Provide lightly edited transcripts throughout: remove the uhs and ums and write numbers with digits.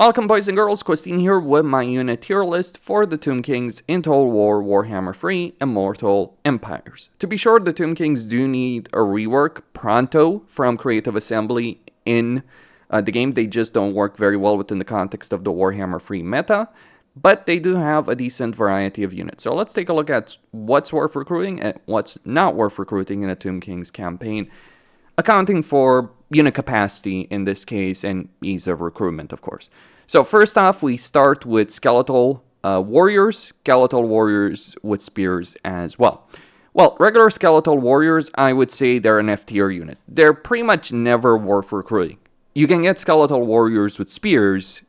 Welcome boys and girls, Christine here with my unit tier list for the Tomb Kings in Total War Warhammer 3 Immortal Empires. To be sure, the Tomb Kings do need a rework pronto from Creative Assembly in the game. They just don't work very well within the context of the Warhammer 3 meta, but they do have a decent variety of units. So let's take a look at what's worth recruiting and what's not worth recruiting in a Tomb Kings campaign, accounting for unit capacity in this case and ease of recruitment, of course. So first off, we start with skeletal warriors with spears as well. Well, regular skeletal warriors, I would say they're an F tier unit. They're pretty much never worth recruiting. You can get skeletal warriors with spears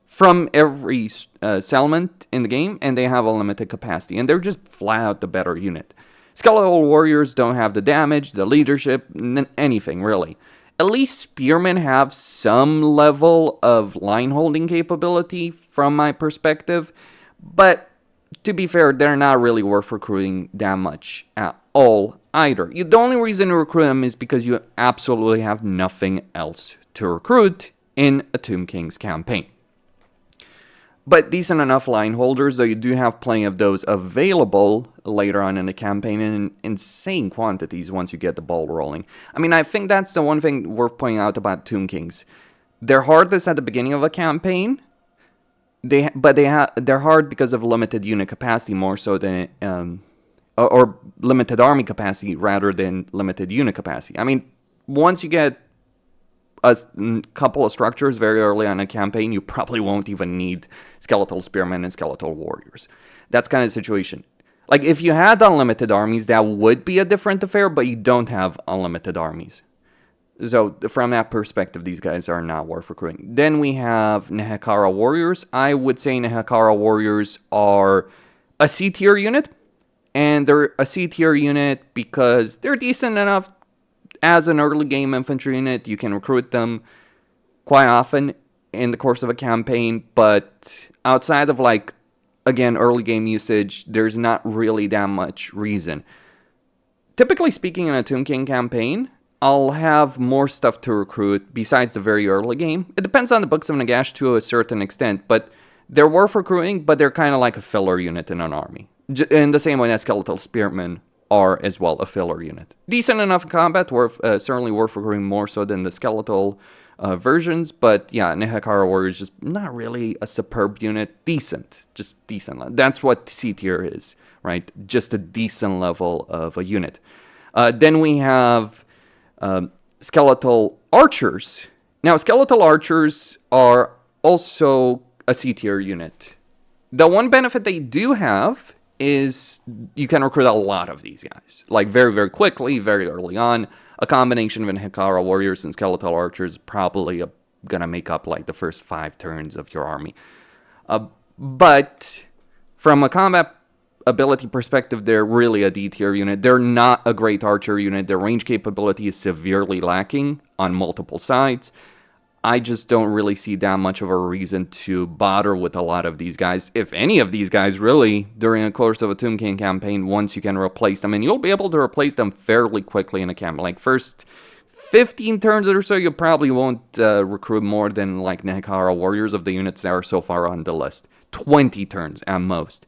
from every settlement in the game, and they have a limited capacity, and they're just flat out the better unit. Skeletal warriors don't have the damage, the leadership, anything really. At least spearmen have some level of line holding capability from my perspective, but to be fair, they're not really worth recruiting that much at all either. The only reason to recruit them is because you absolutely have nothing else to recruit in a Tomb Kings campaign. But decent enough line holders, though you do have plenty of those available later on in the campaign in insane quantities once you get the ball rolling. I mean, I think that's the one thing worth pointing out about Tomb Kings. They're hardest at the beginning of a campaign, they're hard because of limited unit capacity more so than, or limited army capacity rather than limited unit capacity. I mean, once you get a couple of structures very early on a campaign, you probably won't even need skeletal spearmen and skeletal warriors. That's kind of the situation. Like, if you had unlimited armies, that would be a different affair, but you don't have unlimited armies. So, from that perspective, these guys are not worth recruiting. Then we have Nehekara warriors. I would say Nehekara warriors are a C tier unit, and they're a C tier unit because they're decent enough. As an early game infantry unit, you can recruit them quite often in the course of a campaign, but outside of, like, again, early game usage, there's not really that much reason. Typically speaking, in a Tomb King campaign, I'll have more stuff to recruit besides the very early game. It depends on the Books of Nagash to a certain extent, but they're worth recruiting, but they're kind of like a filler unit in an army. In the same way that skeletal spearmen are as well a filler unit. Decent enough in combat, certainly worth recruiting more so than the skeletal versions, but yeah, Nehekara Warrior is just not really a superb unit. Decent, just decent. That's what C tier is, right? Just a decent level of a unit. Then we have skeletal archers. Now, skeletal archers are also a C tier unit. The one benefit they do have is you can recruit a lot of these guys, like very, very quickly, very early on. A combination of Nehekara warriors and skeletal archers probably gonna make up like the first 5 turns of your army. But from a combat ability perspective, they're really a D tier unit. They're not a great archer unit. Their range capability is severely lacking on multiple sides. I just don't really see that much of a reason to bother with a lot of these guys, if any of these guys really, during the course of a Tomb King campaign, once you can replace them. And you'll be able to replace them fairly quickly in a campaign. Like, first 15 turns or so, you probably won't recruit more than, like, Nehekara warriors of the units that are so far on the list. 20 turns at most.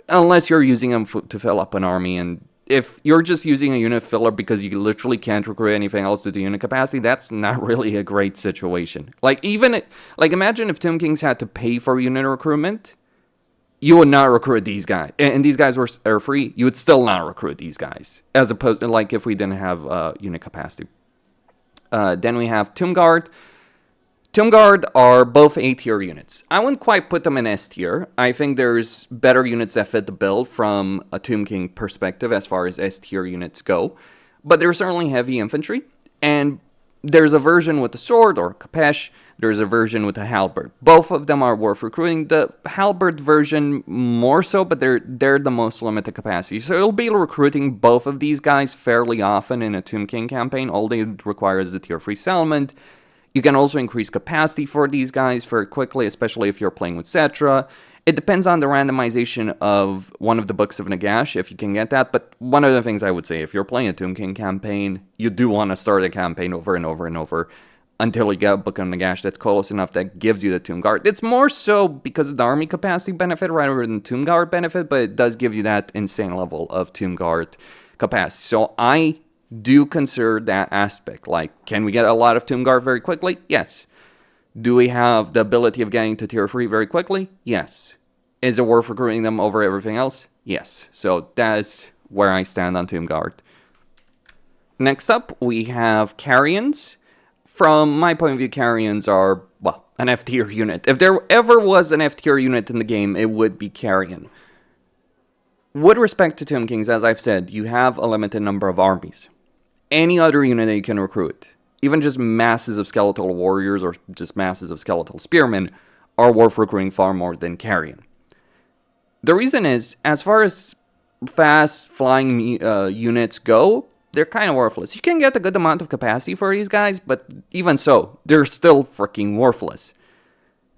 Unless you're using them to fill up an army, and if you're just using a unit filler because you literally can't recruit anything else to the unit capacity, that's not really a great situation. Like, imagine if Tomb Kings had to pay for unit recruitment, you would not recruit these guys. And these guys are free, you would still not recruit these guys. As opposed to, like, if we didn't have unit capacity. Then we have Tomb Guard. Tomb Guard are both A tier units. I wouldn't quite put them in S tier. I think there's better units that fit the bill from a Tomb King perspective as far as S tier units go. But they're certainly heavy infantry. And there's a version with a sword or a Kapesh. There's a version with a halberd. Both of them are worth recruiting. The halberd version more so, but they're the most limited capacity. So you'll be recruiting both of these guys fairly often in a Tomb King campaign. All they require is a tier 3 settlement. You can also increase capacity for these guys very quickly, especially if you're playing with Cetra. It depends on the randomization of one of the Books of Nagash, if you can get that. But one of the things I would say, if you're playing a Tomb King campaign, you do want to start a campaign over and over and over until you get a Book of Nagash that's close enough that gives you the Tomb Guard. It's more so because of the army capacity benefit rather than Tomb Guard benefit, but it does give you that insane level of Tomb Guard capacity. So I do consider that aspect. Like, can we get a lot of Tomb Guard very quickly? Yes. Do we have the ability of getting to tier 3 very quickly? Yes. Is it worth recruiting them over everything else? Yes. So that is where I stand on Tomb Guard. Next up, we have Carrions. From my point of view, Carrions are, well, an F tier unit. If there ever was an F tier unit in the game, it would be Carrion. With respect to Tomb Kings, as I've said, you have a limited number of armies. Any other unit that you can recruit, even just masses of skeletal warriors or just masses of skeletal spearmen, are worth recruiting far more than Carrion. The reason is, as far as fast flying units go, they're kind of worthless. You can get a good amount of capacity for these guys, but even so, they're still freaking worthless.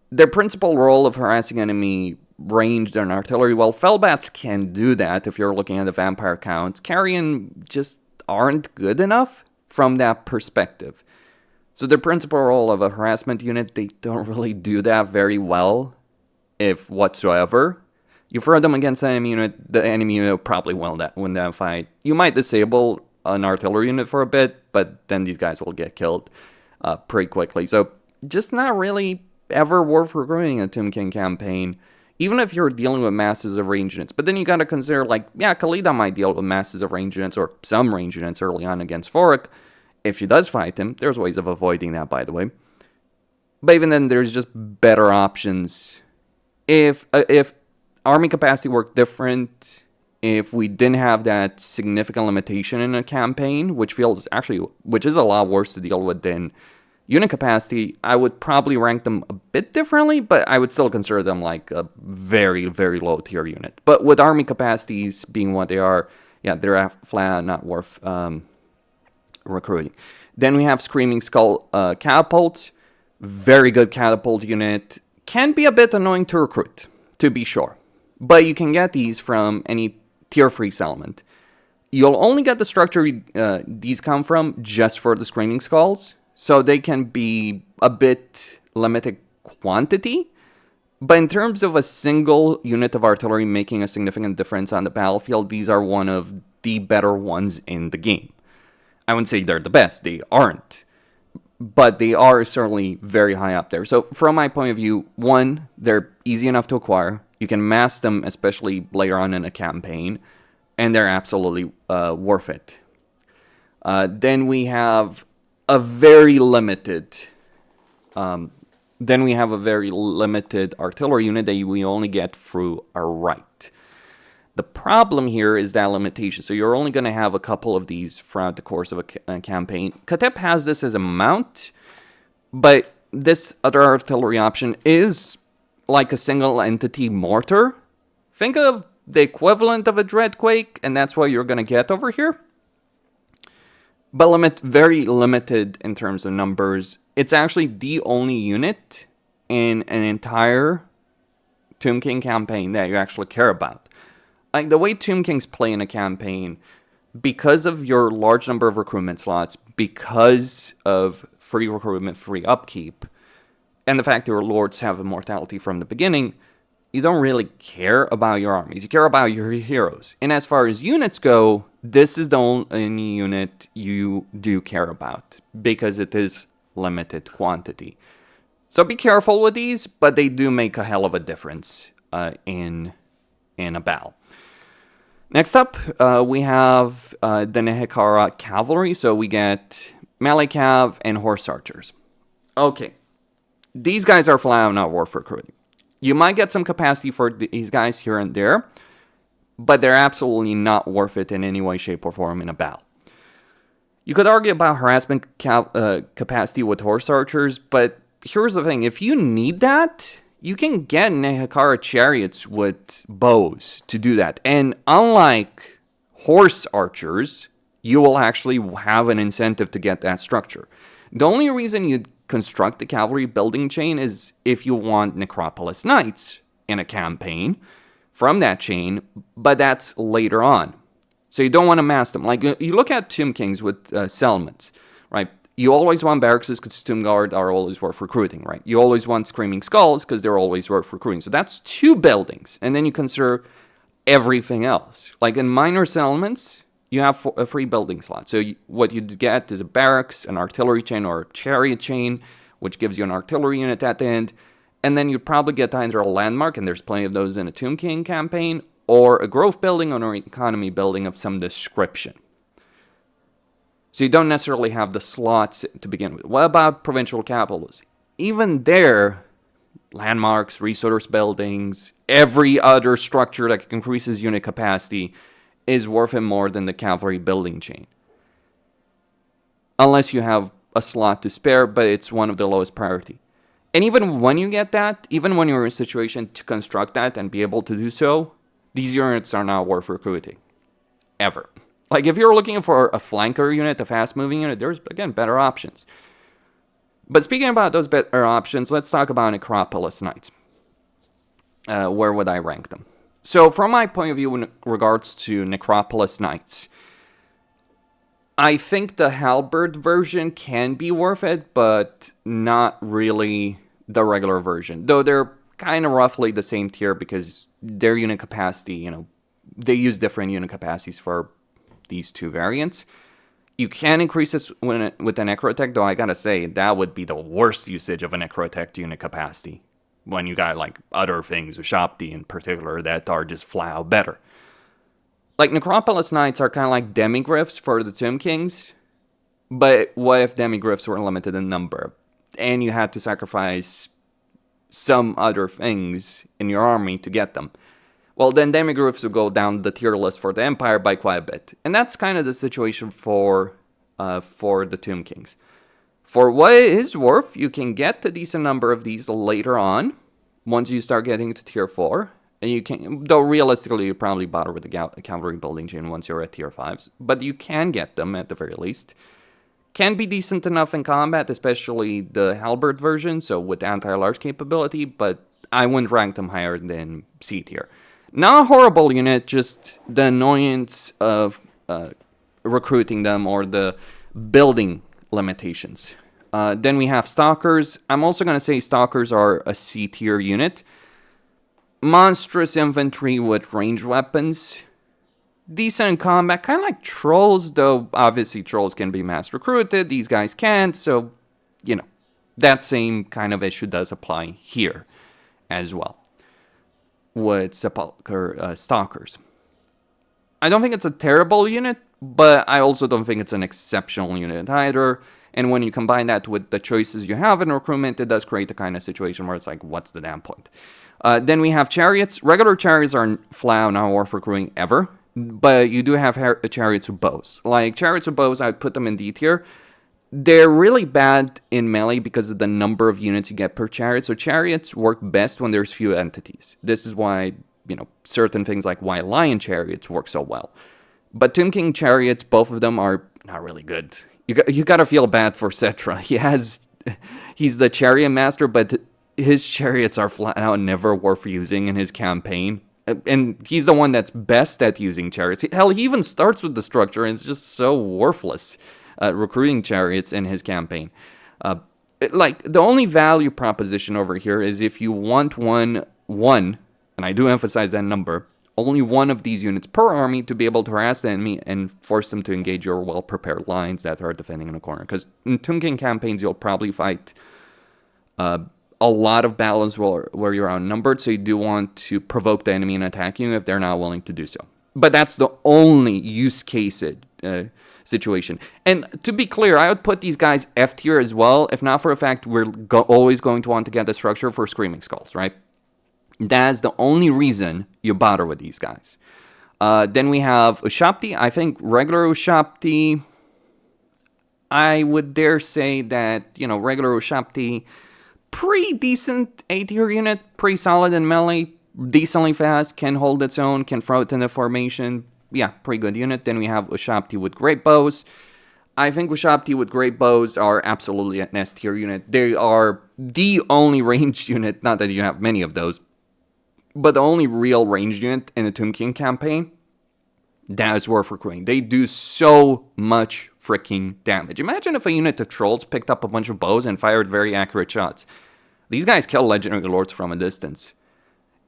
Their principal role of harassing enemy ranged and artillery, well, Fellbats can do that if you're looking at the vampire counts. Carrion just aren't good enough from that perspective. So their principal role of a harassment unit, they don't really do that very well, if whatsoever. You throw them against an enemy unit, the enemy unit will probably win that fight. You might disable an artillery unit for a bit, but then these guys will get killed pretty quickly. So just not really ever worth recruiting a Tomb King campaign, even if you're dealing with masses of range units. But then you gotta consider, like, yeah, Khalida might deal with masses of range units, or some range units early on against Forik. If she does fight him, there's ways of avoiding that, by the way. But even then, there's just better options. If army capacity worked different, if we didn't have that significant limitation in a campaign, which is a lot worse to deal with than unit capacity, I would probably rank them a bit differently, but I would still consider them like a very, very low tier unit. But with army capacities being what they are, yeah, they're flat not worth recruiting. Then we have Screaming Skull Catapult. Very good catapult unit. Can be a bit annoying to recruit, to be sure. But you can get these from any tier 3 settlement. You'll only get the structure these come from just for the Screaming Skulls, so they can be a bit limited quantity. But in terms of a single unit of artillery making a significant difference on the battlefield, these are one of the better ones in the game. I wouldn't say they're the best, they aren't. But they are certainly very high up there. So from my point of view, one, they're easy enough to acquire. You can mass them, especially later on in a campaign, and they're absolutely worth it. Then we have a very limited artillery unit that we only get through a right. The problem here is that limitation. So you're only going to have a couple of these throughout the course of a campaign. Katep has this as a mount, but this other artillery option is like a single entity mortar. Think of the equivalent of a Dreadquake, and that's what you're going to get over here. But very limited in terms of numbers. It's actually the only unit in an entire Tomb King campaign that you actually care about. Like, the way Tomb Kings play in a campaign, because of your large number of recruitment slots, because of free recruitment, free upkeep, and the fact that your lords have immortality from the beginning, you don't really care about your armies. You care about your heroes. And as far as units go, this is the only unit you do care about, because it is limited quantity. So be careful with these, but they do make a hell of a difference in a battle. Next up, we have the Nehekara Cavalry. So we get melee cav and horse archers. Okay, these guys are flat out not worth recruiting. You might get some capacity for these guys here and there, but they're absolutely not worth it in any way, shape, or form in a battle. You could argue about harassment capacity with horse archers, but here's the thing. If you need that, you can get Nehekara chariots with bows to do that. And unlike horse archers, you will actually have an incentive to get that structure. The only reason you'd construct the cavalry building chain is if you want Necropolis Knights in a campaign from that chain, but that's later on. So you don't want to mass them. Like, you look at Tomb Kings with settlements, right? You always want barracks because Tomb Guard are always worth recruiting, right? You always want Screaming Skulls because they're always worth recruiting. So that's 2 buildings. And then you consider everything else. Like in minor settlements, you have a free building slot. So what you get is a barracks, an artillery chain, or a chariot chain, which gives you an artillery unit at the end. And then you probably get either a landmark, and there's plenty of those in a Tomb King campaign, or a growth building or an economy building of some description. So you don't necessarily have the slots to begin with. What about provincial capitals? Even there, landmarks, resource buildings, every other structure that increases unit capacity is worth it more than the cavalry building chain. Unless you have a slot to spare, but it's one of the lowest priority. And even when you get that, even when you're in a situation to construct that and be able to do so, these units are not worth recruiting. Ever. Like, if you're looking for a flanker unit, a fast-moving unit, there's, again, better options. But speaking about those better options, let's talk about Necropolis Knights. Where would I rank them? So, from my point of view in regards to Necropolis Knights, I think the Halberd version can be worth it, but not really the regular version. Though they're kind of roughly the same tier because their unit capacity, they use different unit capacities for these 2 variants. You can increase this with a Necrotech, though I gotta say, that would be the worst usage of a Necrotech unit capacity. When you got, like, other things, Ushabti in particular, that are just flat out better. Like, Necropolis Knights are kind of like Demigryphs for the Tomb Kings, but what if Demigryphs were limited in number, and you had to sacrifice some other things in your army to get them? Well, then Demigryphs will go down the tier list for the Empire by quite a bit. And that's kind of the situation for the Tomb Kings. For what it is worth, you can get a decent number of these later on, once you start getting to tier 4. And you can, though realistically, you probably bother with the cavalry building chain once you're at tier 5s. But you can get them at the very least. Can be decent enough in combat, especially the Halberd version, so with anti-large capability, but I wouldn't rank them higher than C tier. Not a horrible unit, just the annoyance of recruiting them or the building limitations. Then we have Stalkers. I'm also going to say Stalkers are a C tier unit. Monstrous infantry with ranged weapons. Decent in combat, kind of like Trolls, though obviously Trolls can be mass recruited. These guys can't, so, that same kind of issue does apply here as well with Stalkers. I don't think it's a terrible unit, but I also don't think it's an exceptional unit either. And when you combine that with the choices you have in recruitment, it does create the kind of situation where it's like, what's the damn point? Then we have Chariots. Regular Chariots are flat not worth recruiting ever, but you do have Chariots with bows. Like, Chariots with bows, I would put them in D tier. They're really bad in melee because of the number of units you get per chariot. So Chariots work best when there's few entities. This is why, certain things like White Lion Chariots work so well. But Tomb King Chariots, both of them are not really good. You gotta feel bad for Cetra. He's the Chariot Master, but his chariots are flat out never worth using in his campaign. And he's the one that's best at using chariots. Hell, he even starts with the structure, and it's just so worthless recruiting chariots in his campaign. The only value proposition over here is if you want one, and I do emphasize that number, only one of these units per army to be able to harass the enemy and force them to engage your well-prepared lines that are defending in a corner. Because in Tomb King campaigns, you'll probably fight a lot of battles where you're outnumbered, so you do want to provoke the enemy and attack you if they're not willing to do so. But that's the only use case situation. And to be clear, I would put these guys F tier as well, if not for the fact we're always going to want to get the structure for Screaming Skulls, right? That's the only reason you bother with these guys. Then we have Ushabti. I think regular Ushabti, I would dare say that, regular Ushabti, pretty decent A tier unit, pretty solid in melee, decently fast, can hold its own, can throw it in the formation. Yeah, pretty good unit. Then we have Ushabti with great bows. I think Ushabti with great bows are absolutely an S tier unit. They are the only ranged unit, not that you have many of those, but the only real ranged unit in the Tomb King campaign that is worth recruiting. They do so much freaking damage. Imagine if a unit of trolls picked up a bunch of bows and fired very accurate shots. These guys kill legendary lords from a distance.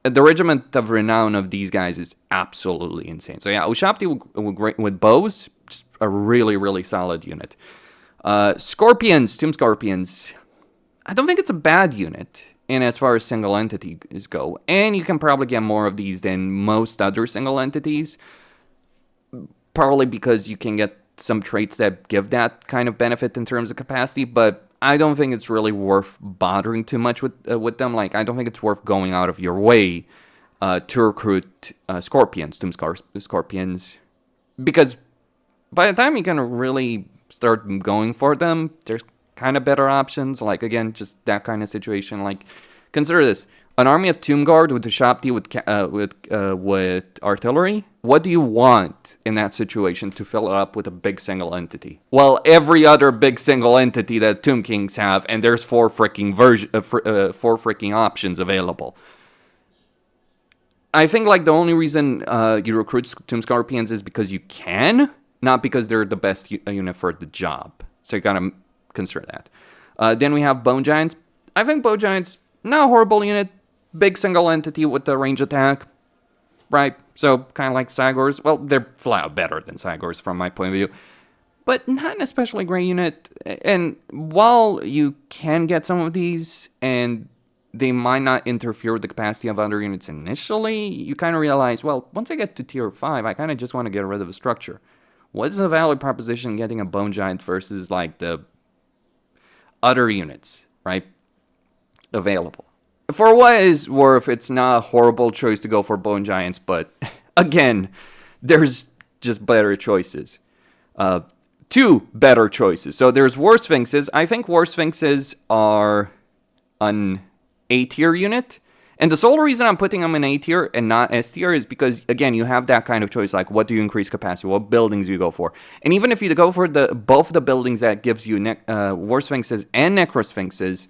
The regiment of renown of these guys is absolutely insane. So yeah, Ushabti with bows, just a really, really solid unit. Scorpions, Tomb Scorpions. I don't think it's a bad unit in as far as single entities go. And you can probably get more of these than most other single entities. Probably because you can get some traits that give that kind of benefit in terms of capacity. But I don't think it's really worth bothering too much with them. Like, I don't think it's worth going out of your way to recruit Scorpions, Tomb Scorpions. Because by the time you can really start going for them, there's kind of better options. Like, again, just that kind of situation. Like, consider this. An army of Tomb Guard with Ushabti with artillery. What do you want in that situation to fill it up with a big single entity? Well, every other big single entity that Tomb Kings have, and there's four freaking options available. I think like the only reason you recruit Tomb Scorpions is because you can, not because they're the best unit for the job. So you gotta consider that. Then we have Bone Giants. I think Bone Giants, not a horrible unit. Big single entity with the range attack. Right? So kind of like Sagors. Well, they're flat better than Sagors from my point of view. But not an especially great unit. And while you can get some of these, and they might not interfere with the capacity of other units initially, you kind of realize, well, once I get to tier 5, I kind of just want to get rid of the structure. What is a valid proposition getting a Bone Giant versus like the other units, right, available? For what is worth, it's not a horrible choice to go for Bone Giants, but again, there's just better choices. 2 better choices. So there's War Sphinxes. I think War Sphinxes are an A tier unit. And the sole reason I'm putting them in A tier and not S tier is because, again, you have that kind of choice. Like, what do you increase capacity? What buildings do you go for? And even if you go for both the buildings that gives you War Sphinxes and Necro Sphinxes,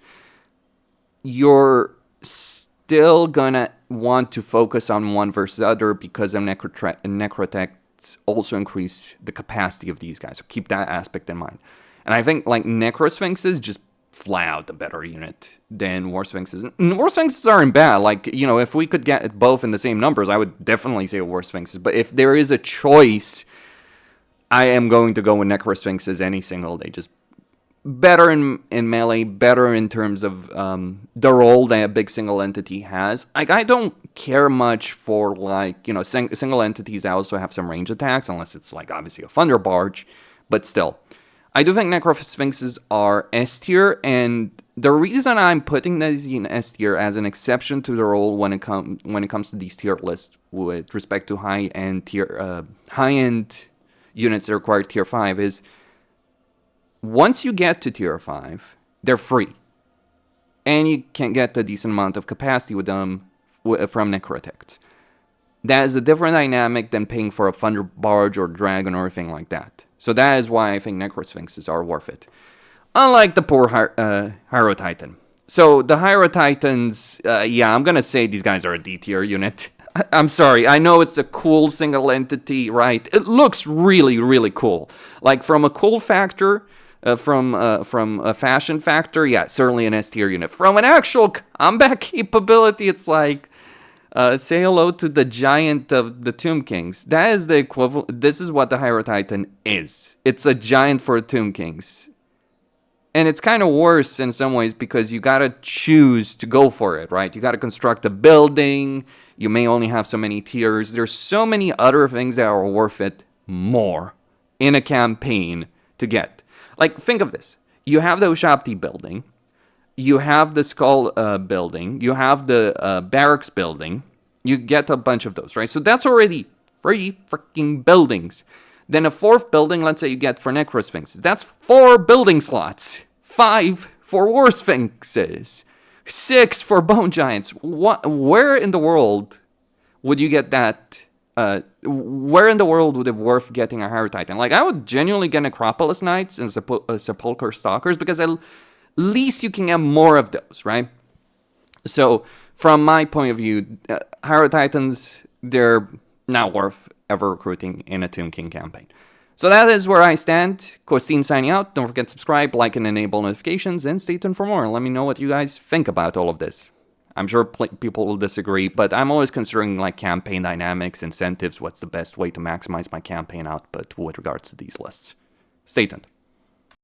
you're still gonna want to focus on one versus the other because of Necrotechs also increase the capacity of these guys. So keep that aspect in mind. And I think, like, Necro Sphinxes just flat out the better unit than War Sphinxes. And War Sphinxes aren't bad. Like, you know, if we could get both in the same numbers, I would definitely say War Sphinxes. But if there is a choice, I am going to go with Necro Sphinxes any single day. Just better in melee, better in terms of the role that a big single entity has. Like, I don't care much for, like, you know, single entities that also have some range attacks, unless it's, like, obviously a Thunder Barge. But still, I do think Necro Sphinxes are S tier, and the reason I'm putting these in S tier as an exception to the rule when it comes to these tier lists with respect to high-end units that require tier 5 is, once you get to tier 5, they're free. And you can get a decent amount of capacity with them from Necrotechs. That is a different dynamic than paying for a Thunder Barge or Dragon or anything like that. So that is why I think Necro Sphinxes are worth it. Unlike the poor Hierotitan. So the Hierotitans, yeah, I'm going to say these guys are a D tier unit. I'm sorry, I know it's a cool single entity, right? It looks really, really cool. Like, from a cool factor, from a fashion factor, yeah, certainly an S tier unit. From an actual combat capability, it's like, say hello to the giant of the Tomb Kings. That is the equivalent. This is what the Hierotitan is. It's a giant for Tomb Kings. And it's kind of worse in some ways because you gotta choose to go for it, right? You gotta construct a building. You may only have so many tiers. There's so many other things that are worth it more in a campaign to get. Like, think of this. You have the Ushabti building. You have the Skull building. You have the Barracks building. You get a bunch of those, right? So that's already 3 freaking buildings. Then a 4th building, let's say you get for Necro Sphinxes. That's 4 building slots. 5 for War Sphinxes. 6 for Bone Giants. Where in the world would you get that? Where in the world would it be worth getting a Hierotitan? Like, I would genuinely get Necropolis Knights and Sepulchre Stalkers because at least you can get more of those, right? So, from my point of view, Hierotitans, they're not worth ever recruiting in a Tomb King campaign. So that is where I stand. Costin signing out. Don't forget to subscribe, like, and enable notifications, and stay tuned for more. Let me know what you guys think about all of this. I'm sure people will disagree, but I'm always considering like campaign dynamics, incentives, what's the best way to maximize my campaign output with regards to these lists. Stay tuned.